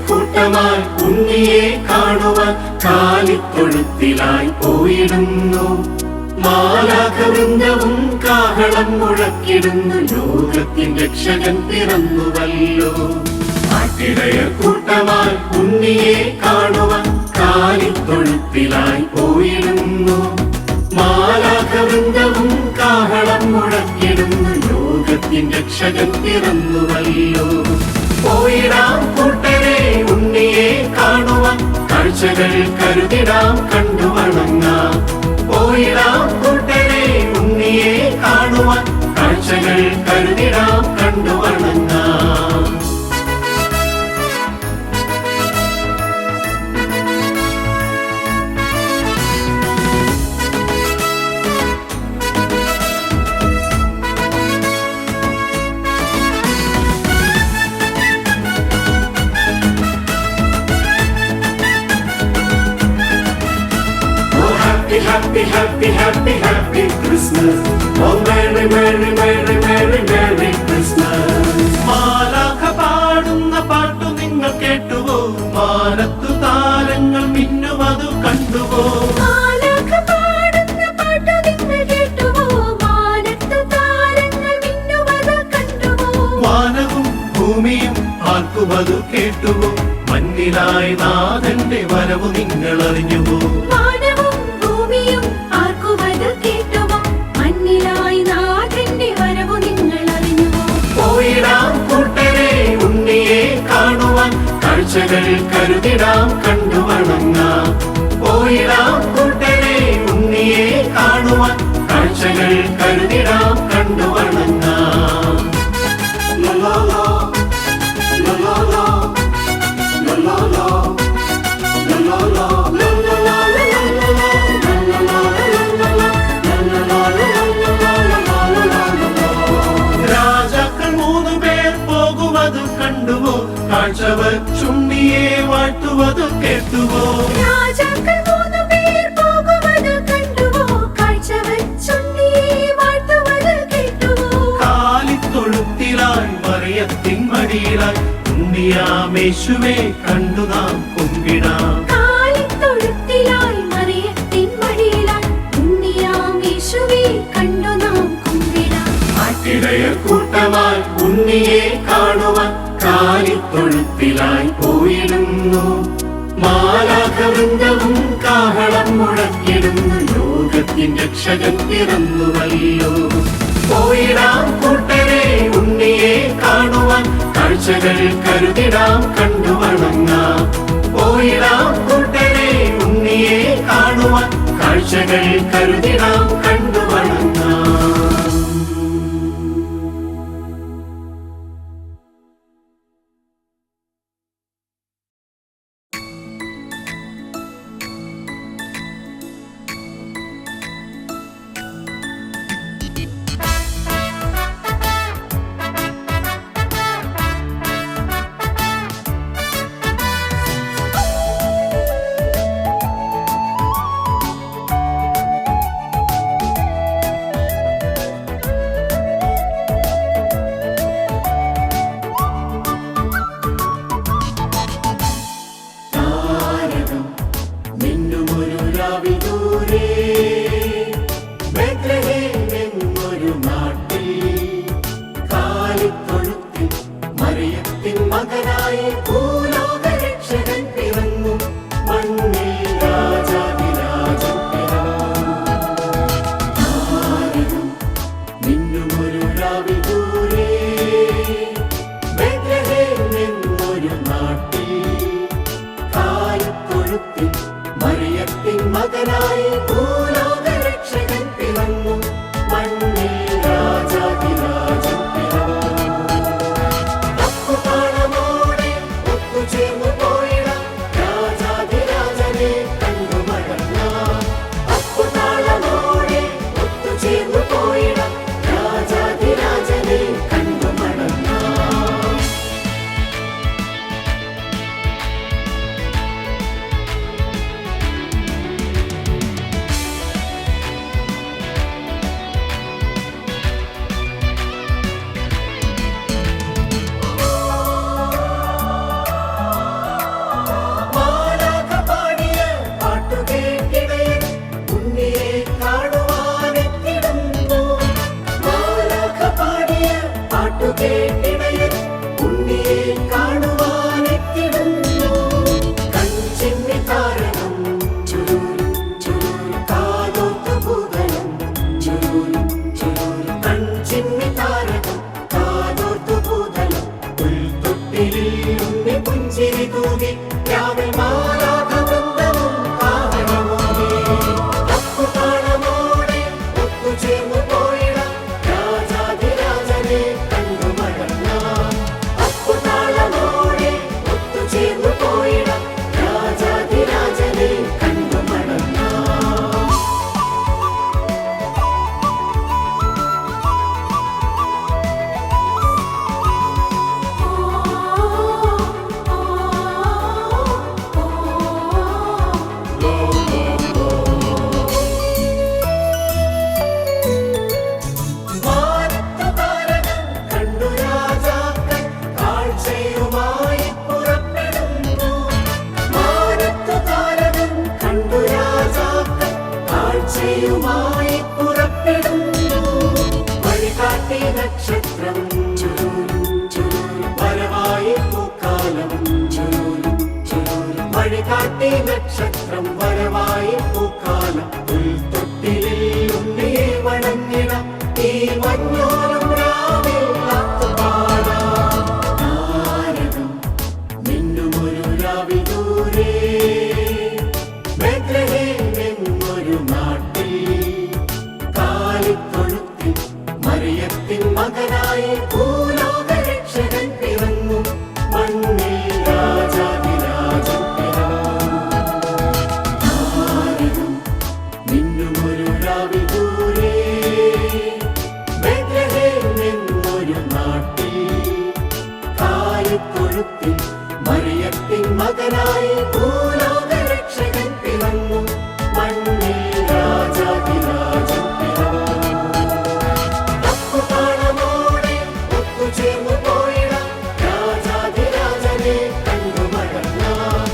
കൂട്ടമായി ഉണ്ണിയെ കാണുവാൻ കാലിത്തൊഴുത്തിലായി പോയിടുന്നു. മാലാഖവൃന്ദവും കാഹളം മുഴക്കിടുന്നു. ലോകത്തിൻ രക്ഷകൻ പിറന്നുവല്ലോ. ആട്ടിടയർ കൂട്ടമായി ഉണ്ണിയെ കാണുവാൻ കാലിത്തൊഴുത്തിലായി പോയിടുന്നു. മാലാഖവൃന്ദവും കാഹളം മുഴക്കിടുന്നു. ലോകത്തിൻ രക്ഷകൻ പിറന്നുവല്ലോ. പോയിടാം കൂട്ടരെ ഉണ്ണിയെ കാണുവാൻ, കാഴ്ചകൾ കരുതിടാം കണ്ടു വണങ്ങാം. പോയിടാം കൂട്ടരെ ഉണ്ണിയെ കാണുവാൻ, കാഴ്ചകൾ കരുതിടാം കണ്ടു വണങ്ങാം. Happy, happy, happy, happy Christmas. Oh, Merry, Merry, Merry, Merry, Merry Christmas. മാലാഖ പാടുന്ന പാട്ടു നിങ്ങൾ കേട്ടുവോ? മാനത്തു താരങ്ങൾ മിന്നുവതു കണ്ടുവോ? മാലാഖ പാടുന്ന പാട്ടു നിങ്ങൾ കേട്ടുവോ? മാനത്തു താരങ്ങൾ മിന്നുവതു കണ്ടുവോ? വാനവും ഭൂമിയും ആർക്കുവതു കേട്ടുവോ? മഞ്ഞിലായി നാഥന്റെ വരവു നിങ്ങൾ അറിഞ്ഞുവോ? കാഴ്ചകൾ കരുതിടാം കണ്ടു വണങ്ങാം. പോയിടാം കൂട്ടരെ ഉണ്ണിയെ കാണുവാൻ, കാഴ്ചകൾ കരുതിടാം കണ്ടു വണങ്ങാം. ലലോലോ ലലോലോ ലലോലോ ലലോലോ രാജാക്കൾ 3 പേർ പോകുവതു കണ്ടുവോ? കാഴ്ച വച്ചുണ്ണിയെ വാഴ്ത്തുവതു കേട്ടുവോ? രാജാക്കൾ 3 പേർ പോകുവതു കണ്ടുവോ? കാഴ്ച വച്ചുണ്ണിയെ വാഴ്ത്തുവതു കേട്ടുവോ? കാലിത്തൊഴുത്തിലായി മറിയത്തിൻ മടിയിലായി ഉണ്ണിയാമേശുവെ കണ്ടു നാം കുമ്പിടാം. കാലിത്തൊഴുത്തിലായി മറിയത്തിൻ മടിയിലായി ഉണ്ണിയാമേശുവെ കണ്ടു നാം കുമ്പിടാം. ആട്ടിടയർ കൂട്ടമായി ഉണ്ണിയെ കാണുവാൻ കാലിത്തൊഴുത്തിലായി പോയിടുന്നു. മാലാഖവൃന്ദവും കാഹളം മുഴക്കിടുന്നു. ലോകത്തിൻ രക്ഷകൻ പിറന്നുവല്ലോ. പോയിടാം കൂട്ടരെ ഉണ്ണിയെ കാണുവാൻ, കാഴ്ചകൾ കരുതിടാം കണ്ടു വണങ്ങാം. പോയിടാം കൂട്ടരെ ഉണ്ണിയെ കാണുവാൻ, കാഴ്ചകൾ കരുതിടാം കണ്ടു വണങ്ങാം. കേട്ടിടയൻ ഉണ്ണിയെ കാണുവാനെത്തിടുന്നു. കൺചിമ്മി താരകം ചുരുളും ചുരുളും കാതോർത്തു ഭൂതലം ചുരുളും ചുരുളും കൺചിമ്മി താരകം കാതോർത്തു ഭൂതലം. പുൽത്തൊട്ടിലിൽ ഉണ്ണി പുഞ്ചിരി തൂകി രാവിൽ മാലാഖവൃന്ദവും കാഹളമോദി. അപ്പുതാളമോടെ ഒത്തുചേർന്നു പോയിടാം രാജാധിരാജനെ കണ്ടു മടങ്ങാം. അപ്പുതാളമോടെ ഒത്തുചേർന്നു പോയിടാം രാജാധിരാജനെ കണ്ടു മടങ്ങാം. വാനത്തു താരകം കണ്ടു രാജാക്കൾ കാഴ്ചയുമായി പുറപ്പെടുന്നു. വാനത്തു താരകം കണ്ടു രാജാക്കൾ കാഴ്ചയുമായി പുറപ്പെടുന്നു. വഴികാട്ടി നക്ഷത്രം ചുരുളും ചുരുളും വരവായി പൂക്കാലം ചുരുളും ചുരുളും വഴികാട്ടി നക്ഷത്രം വരവായി പൂക്കാലം. പുൽത്തൊട്ടിലിൽ ഉണ്ണിയെ വണങ്ങിടാം ഈ മഞ്ഞോളം രാവിൽ ആത്തുപാടാം. താരകം മിന്നുമൊരു രാവിൽ ദൂരെ ബേത്ലഹേം എന്നൊരു നാട്ടിൽ കാലിത്തൊഴുത്തിൽ മറിയത്തിൻ മകനായി ഭൂലോകരക്ഷകൻ പിറന്നു. മണ്ണിൽ രാജാധിരാജൻ പിറന്നു. താരകം മിന്നുമൊരു രാവിൽ ദൂരെ ബേത്ലഹേം എന്നൊരു നാട്ടിൽ കാലിത്തൊഴുത്തിൽ മറിയത്തിൻ മകനായി ഭൂലോകരക്ഷകൻ പിറന്നു. മണ്ണിൽ രാജാധിരാജൻ പിറന്നു. അപ്പുതാളമോടെ ഒത്തുചേർന്നു പോയിടാം രാജാധിരാജനെ കണ്ടു മടങ്ങാം.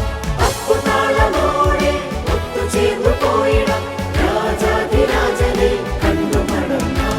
അപ്പുതാളമോടെ ഒത്തുചേർന്നു പോയിടാം രാജാധിരാജനെ കണ്ടു മടങ്ങാം.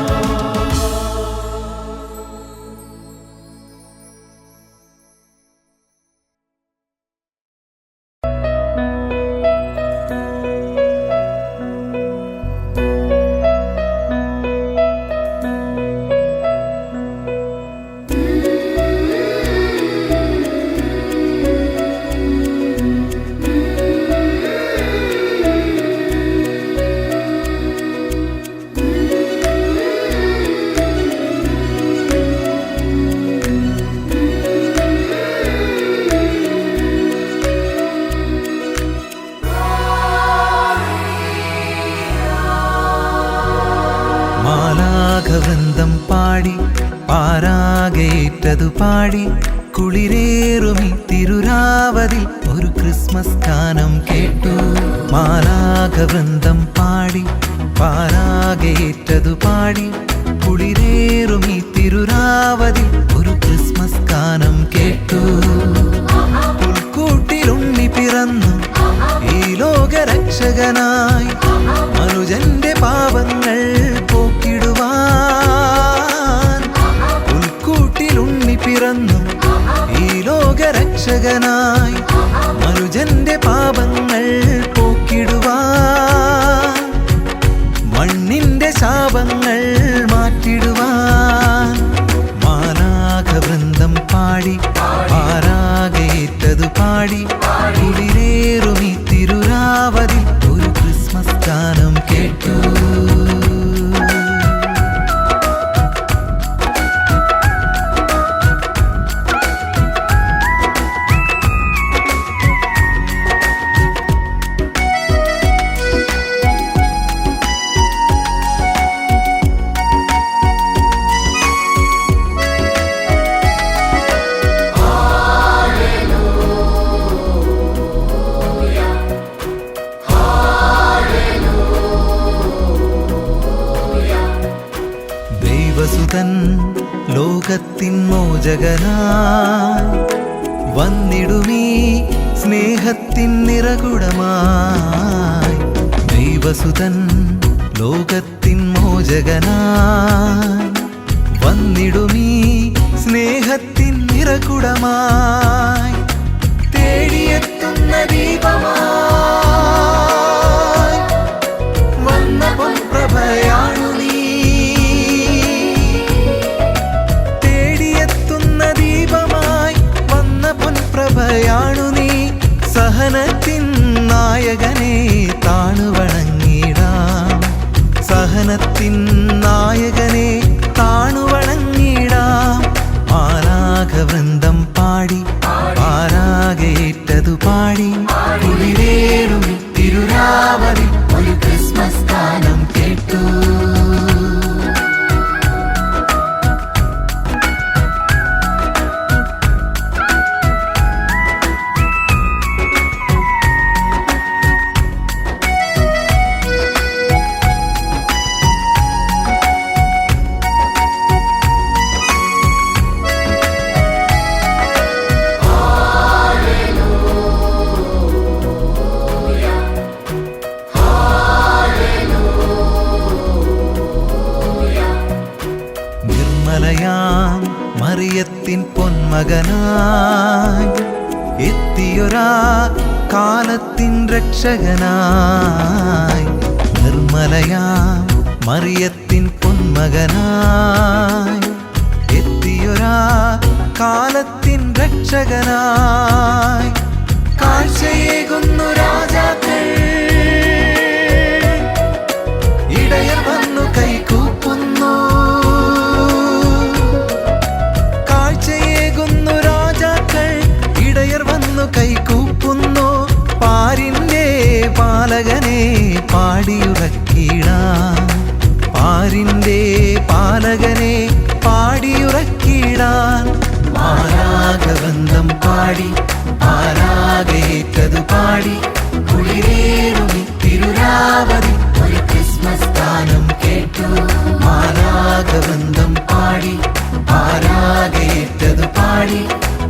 മാലാഖവൃന്ദം പാടി പാരാകേറ്റതു പാടി കുളിരേറുമി തിരുരാവതിൽ ഒരു ക്രിസ്മസ് ഗാനം കേട്ടു. മാലാഖവൃന്ദം പാടി പാരാകേറ്റതു പാടി കുളിരേറുമി തിരുരാവതിൽ ഒരു ക്രിസ്മസ് ഗാനം കേട്ടു. പുൽക്കൂട്ടിലുണ്ണി പിറന്നു ഈ ലോകരക്ഷകനായി മനുജന്റെ പാപങ്ങൾ പോക്കിടുവാൻ. പുൽക്കൂട്ടിലുണ്ണി പിറന്നു ഈ ലോകരക്ഷകനായി മനുജന്റെ പാപങ്ങൾ പോക്കിടുവാൻ. മണ്ണിന്റെ ശാപങ്ങൾ മാറ്റിടുവാൻ. മാലാഖവൃന്ദം പാടി പാരാകേറ്റതു പാടി കുളിരേറുമി തിരുരാവതിൽ ഒരു ക്രിസ്മസ് ഗാനം കേട്ടു. ദൈവസുതൻ ലോകത്തിൻ മോചകനായി വന്നിടുമീ സ്നേഹത്തിൻ നിറകുടമായി. ദൈവസുതൻ ലോകത്തിൻ മോചകനായി വന്നിടുമീ മകുടമായി തേടിയെത്തുന്ന ദീപമായി വന്ന പൊൻപ്രഭയാണു നീ. തേടിയെത്തുന്ന ദീപമായി വന്ന പൊൻപ്രഭയാണു നീ. സഹനത്തിൻ നായകനെ താണുവണങ്ങിടാം. സഹനത്തിൻ നായകനെ താണുവണങ്ങിടാം. മാലാഖവൃന്ദം പാടി ആരാകേറ്റതു പാടി കുളിരേറും തിരുരാവതി ഒരു ക്രിസ്മസ് ഗാനം കേട്ടു. നിർമ്മലയാം മറിയത്തിൻ പൊന്മകനായി എത്തിയൊരാ കാലത്തിൻ രക്ഷകനായി. നിർമ്മലയാം മറിയത്തിൻ പൊന്മകനായി എത്തിയൊരാ കാലത്തിൻ രക്ഷകനായി. കാഴ്ചയേകുന്നു രാജാക്കൾ, ഇടയർ വന്നു കൈകൂപ്പുന്നു. കാഴ്ചയേകുന്നു രാജാക്കൾ, ഇടയർ വന്നു കൈകൂപ്പുന്നു. പാരിന്റെ പാലകനെ പാടിയുറക്കിടാം. പാരിന്റെ പാലകനെ പാടിയുറക്കിടാൻ. മാലാഖവൃന്ദം പാടി ആരാകേറ്റതു പാടി കുളിരേറുമി തിരുരാവതി ഒരു ക്രിസ്മസ് ഗാനം കേട്ടു. മാലാഖവൃന്ദം പാടി ആരാകേറ്റതു പാടി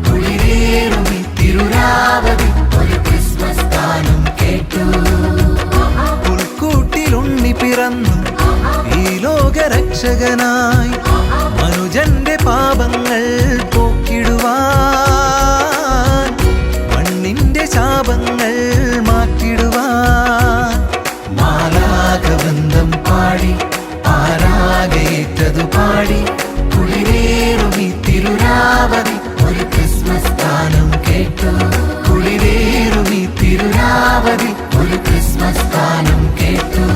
കുളിരേറുമി തിരുരാവതി ഒരു ക്രിസ്മസ് ഗാനം കേട്ടു. പുൽക്കൂട്ടിലുണ്ണി പിറന്നു ഈ ലോകരക്ഷകനായി. മനുജന്റെ പാപങ്ങൾ പോക്കിടുവാൻ, മണ്ണിന്റെ ശാപങ്ങൾ മാറ്റിടുവാൻ. മാലാഖവൃന്ദം പാടി ആരാകേറ്റതു പാടി കുളിരേറുമി തിരുരാവതി ഒരു ക്രിസ്മസ് ഗാനം കേട്ടു. കുളിരേറുമി തിരുരാവതി ഒരു ക്രിസ്മസ് ഗാനം കേട്ടു.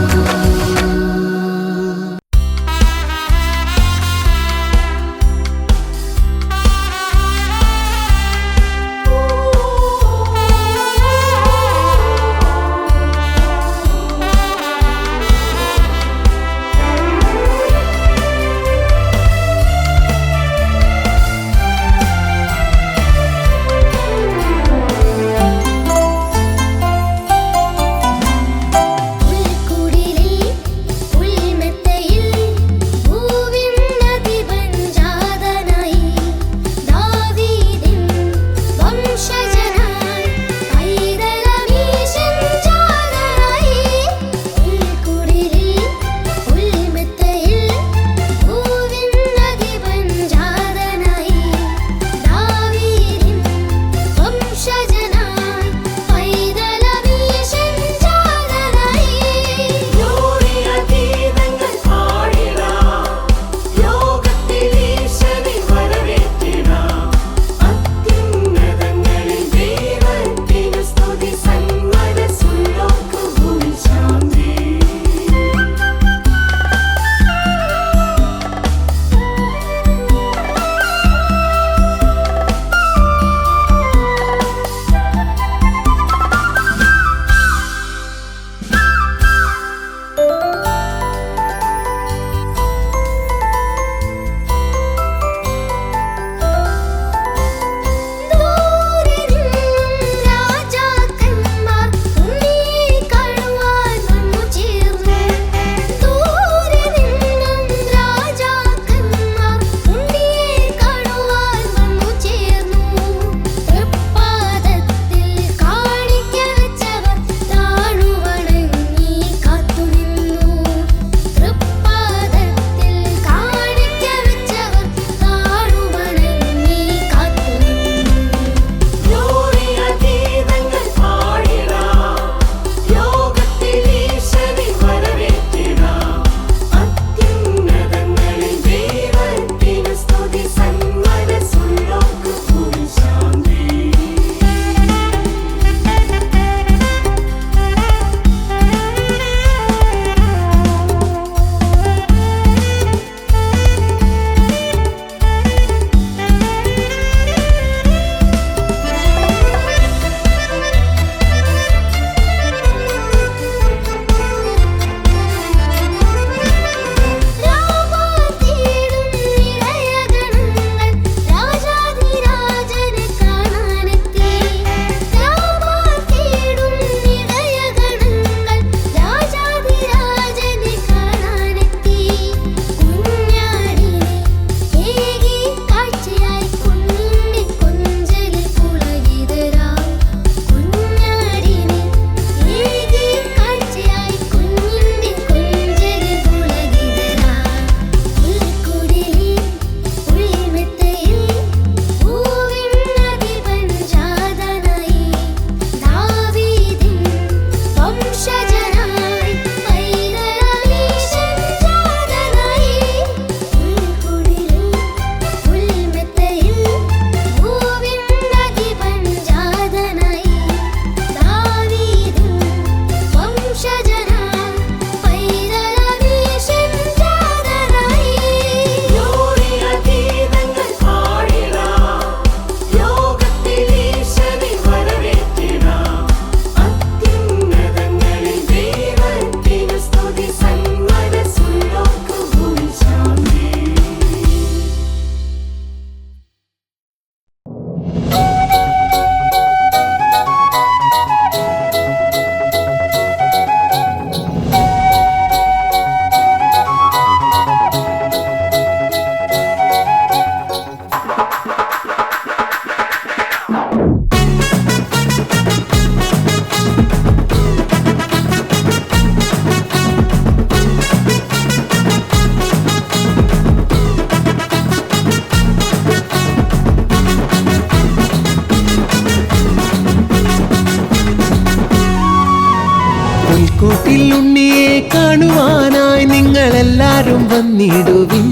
വന്നിടുവിൻ.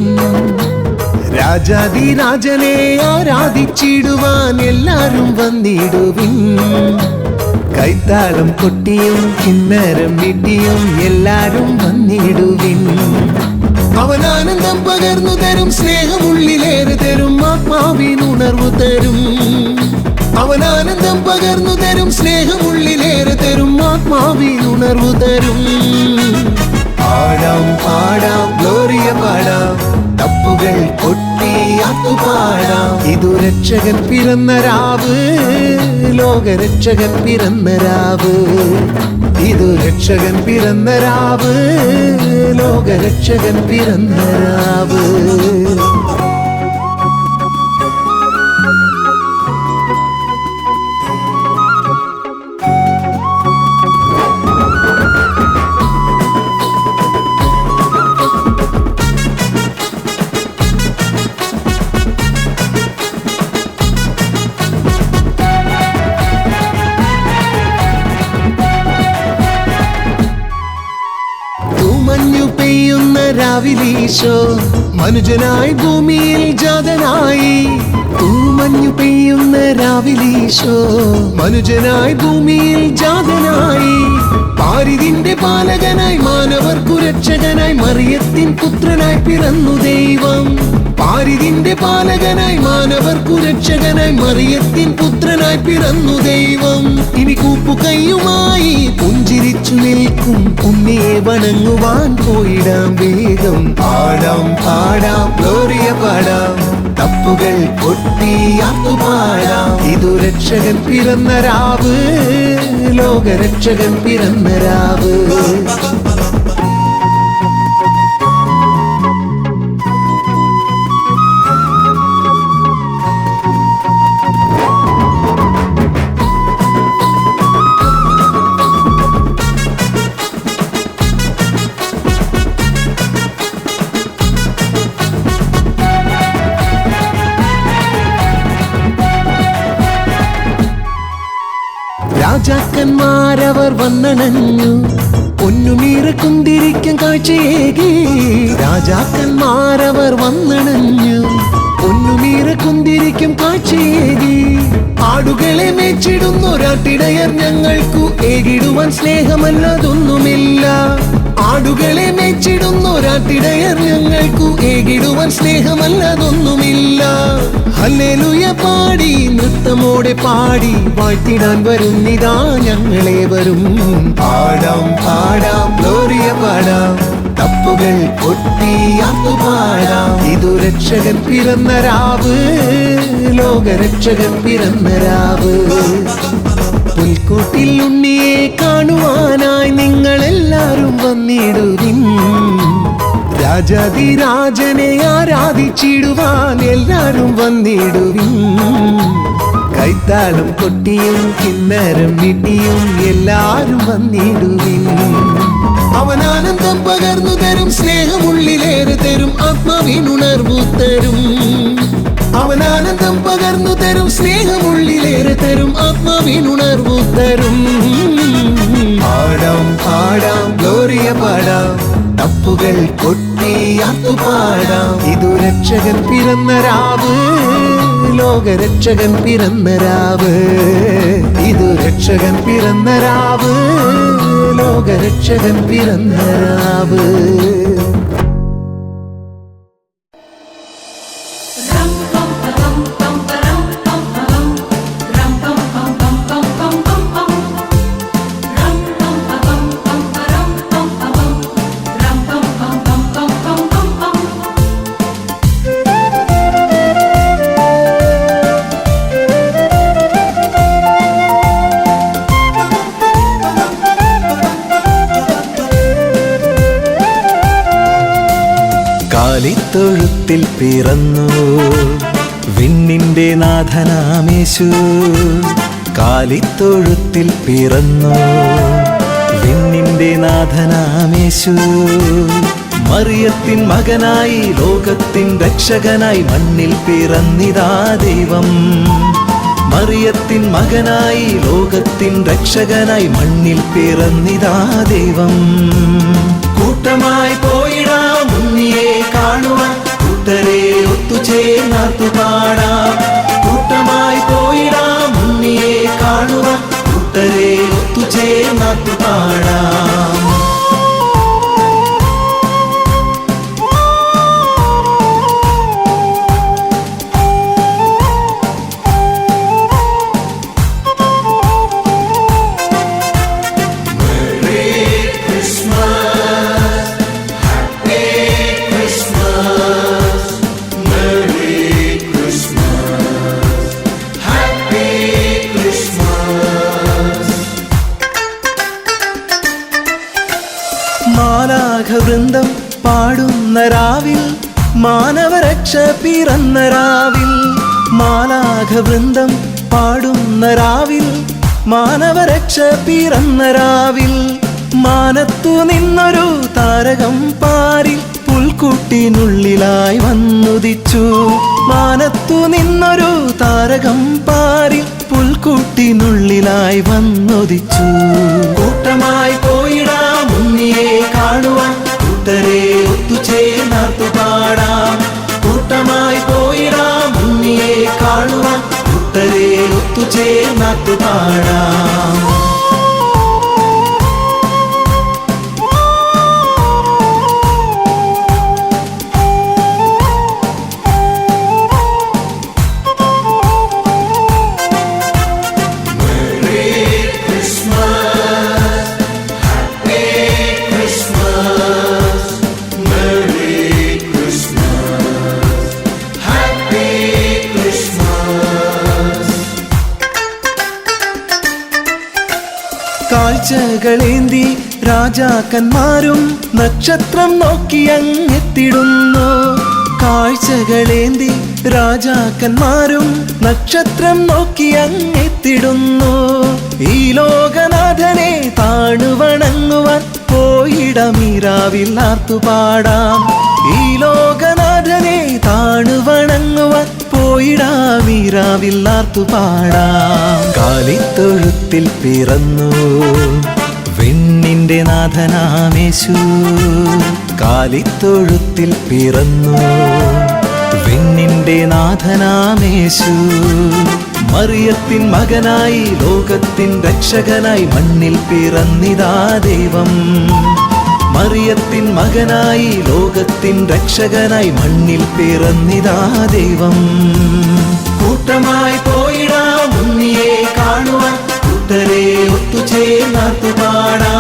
രാജാധിരാജനെ ആരാധിച്ചിടുവാൻ എല്ലാരും വന്നിടുവിൻ. കൈത്താളം കൊട്ടിയും കിന്നരം വീട്ടിയും എല്ലാരും വന്നിടുവിൻ. അവൻ ആനന്ദം പകർന്നു തരും, സ്നേഹമുള്ളിലേറെ തരും, ആത്മാവിനുണർവ് തരും. അവൻ ആനന്ദം പകർന്നു തരും, സ്നേഹമുള്ളിലേറെ തരും, ആത്മാവിനുണർവ് തരും. പാടാം പാടാം ഗ്ലോറിയ പാടാം, തപ്പുകൾ കൊട്ടി ആത്തുപാടാം. ഇതു രക്ഷകൻ പിറന്ന രാവ്, ലോകരക്ഷകൻ പിറന്ന രാവ്. ഇതു രക്ഷകൻ പിറന്ന രാവ്, ലോകരക്ഷകൻ പിറന്ന രാവ്. രാവിലീശോ മനുജനായി ഭൂമിയിൽ ജാതനായി. തൂമഞ്ഞു പെയ്യുന്ന രാവിലീശോ മനുജനായി ഭൂമിയിൽ ജാതനായി. പാരിതിന്റെ പാലകനായി മാനവർക്കു രക്ഷകനായി മറിയത്തിൻ പുത്രനായി പിറന്നു ദൈവം. പാരിതിന്റെ പാലകനായി മാനവർക്കു രക്ഷകനായി മറിയത്തിൻ പുത്രനായി പിറന്നു ദൈവം. ഇനി കൂപ്പുകൈയുമായി പുഞ്ചിരിച്ചു നിൽക്കും ഉണ്ണിയെ വണങ്ങുവാൻ പോയിടാം വേഗം. പാടാം പാടാം ഗ്ലോറിയ പാടാം, തപ്പുകൾ കൊട്ടി ആത്തുപാടാം. ഇതു രക്ഷകൻ പിറന്ന രാവ്, ലോകരക്ഷകൻ പിറന്ന രാവ്. രാജാക്കന്മാരവർ വന്നണഞ്ഞു, പൊന്നുമീറ കുന്തിരിക്കും കാഴ്ചയേകി. രാജാക്കന്മാരവർ വന്നണഞ്ഞു, പൊന്നുമീറ കുന്തിരിക്കും കാഴ്ചയേകി. ആടുകളെ മേച്ചിടുന്നൊരാട്ടിടയർ ഞങ്ങൾക്കു ഏകിടുവാൻ സ്നേഹമല്ലതൊന്നുമില്ല. ആടുകളെ മേച്ചിടുന്നൊരാട്ടിടയർ ഞങ്ങൾക്കു ഏകിടുവാൻ സ്നേഹമല്ലതൊന്നുമില്ല. ഹല്ലേലൂയ പാടി നൃത്തമോടെ പാടി വാഴ്ത്തിടാൻ വരുന്നിതാ ഞങ്ങളെ വരും. പാടാം പാടാം ഗ്ലോറിയ പാടാം, തപ്പുകൾ കൊട്ടി ആത്തുപാടാം. ഇതു രക്ഷകൻ പിറന്ന രാവ്, ലോകരക്ഷകൻ പിറന്ന രാവ്. പുൽക്കൂട്ടിൽ ഉണ്ണിയെ കാണുവാനായി നിങ്ങളെല്ലാരും വന്നിടുവിൻ. രാജാധിരാജനെ ആരാധിച്ചിടുവാൻ എല്ലാരും വന്നിടുവിൻ. കൈത്താളം കൊട്ടിയും കിന്നരം വീട്ടിയും എല്ലാരും വന്നിടുവിൻ. അവൻ ആനന്ദം പകർന്നു തരും, സ്നേഹമുള്ളിലേറെ തരും, ആത്മാവിനുണർവു തരും. അവൻ ആനന്ദം പകർന്നു തരും, സ്നേഹമുള്ളിലേറെ തരും, ആത്മാവിനുണർവു തരും. പാടാം പാടാം ഗ്ലോറിയ പാടാം, തപ്പുകൾ കൊട്ടി ആത്തുപാടാം. ഇതു രക്ഷകൻ പിറന്ന രാവ്, ലോകരക്ഷകൻ പിറന്ന രാവ്. ഇതു രക്ഷകൻ പിറന്ന രാവ്, ലോകരക്ഷകൻ പിറന്ന രാവ്. കാലിത്തൊഴുത്തിൽ പിറന്നു വിണ്ണിന്റെ നാഥനാമേശു. കാലിത്തൊഴുത്തിൽ പിറന്നു വിണ്ണിന്റെ നാഥനാമേശു. മറിയത്തിൻ മകനായി ലോകത്തിൻ രക്ഷകനായി മണ്ണിൽ പിറന്നിതാ ദൈവം. മറിയത്തിൻ മകനായി ലോകത്തിൻ രക്ഷകനായി മണ്ണിൽ പിറന്നിതാ ദൈവം. കൂട്ടമായി പോയിടാം ഉണ്ണിയെ കാണുവാൻ കൂട്ടരെ ഒത്തുചേർന്നാർത്തു പാടാം. കൂട്ടമായി പോയിടാം ഉണ്ണിയെ കാണുവാൻ കൂട്ടരെ ഒത്തുചേർന്നാർത്തു പാടാം. മാലാഖവൃന്ദം പാടുന്ന രാവിൽ മാനവരക്ഷ പിറന്ന രാവിൽ. മാലാഖവൃന്ദം പാടുന്ന രാവിൽ മാനവരക്ഷ പിറന്ന രാവിൽ. മാനത്തു നിന്നൊരു താരകം പാരിൽ പുൽക്കൂട്ടിനുള്ളിലായി വന്നുദിച്ചു. മാനത്തു നിന്നൊരു താരകം പാരിൽ പുൽക്കൂട്ടിനുള്ളിലായി വന്നുദിച്ചു. കൂട്ടമായി പോയിടാം ഉണ്ണിയെ കാണുവാൻ കൂട്ടരെ ഒത്തുചേർന്നാർത്തു പാടാം. കൂട്ടമായി പോയിടാം ഉണ്ണിയെ കാണുവാൻ കൂട്ടരെ ഒത്തുചേർന്നാർത്തു പാടാം. കാഴ്ചകളേന്തി രാജാക്കന്മാരും നക്ഷത്രം നോക്കിയങ്ങെത്തിടുന്നു. കാഴ്ചകളേന്തി രാജാക്കന്മാരും നക്ഷത്രം നോക്കിയങ്ങെത്തിടുന്നു. ഈ ലോകനാഥനെ താണുവണങ്ങുവാൻ പോയിടമീരാവിൽ ആർത്തുപാടാം. ഈ ലോകനാഥനെ താണുവണങ്ങുവാൻ പോയിടാമീരാവിൽ ആർത്തുപാടാം. കാലിത്തൊഴുത്തിൽ പിറന്നു വിണ്ണിന്റെ നാഥനാമേശു. കാലിത്തൊഴുത്തിൽ പിറന്നു വിണ്ണിന്റെ നാഥനാമേശു. മറിയത്തിൻ മകനായി ലോകത്തിൻ രക്ഷകനായി മണ്ണിൽ പിറന്നിതാ ദൈവം. മറിയത്തിൻ മകനായി ലോകത്തിൻ രക്ഷകനായി മണ്ണിൽ പിറന്നിതാ ദൈവം. കൂട്ടമായി പോയിടാം ഉണ്ണിയെ കാണുവാൻ കൂട്ടരെ ഒത്തുചേർന്നാർത്തു പാടാം.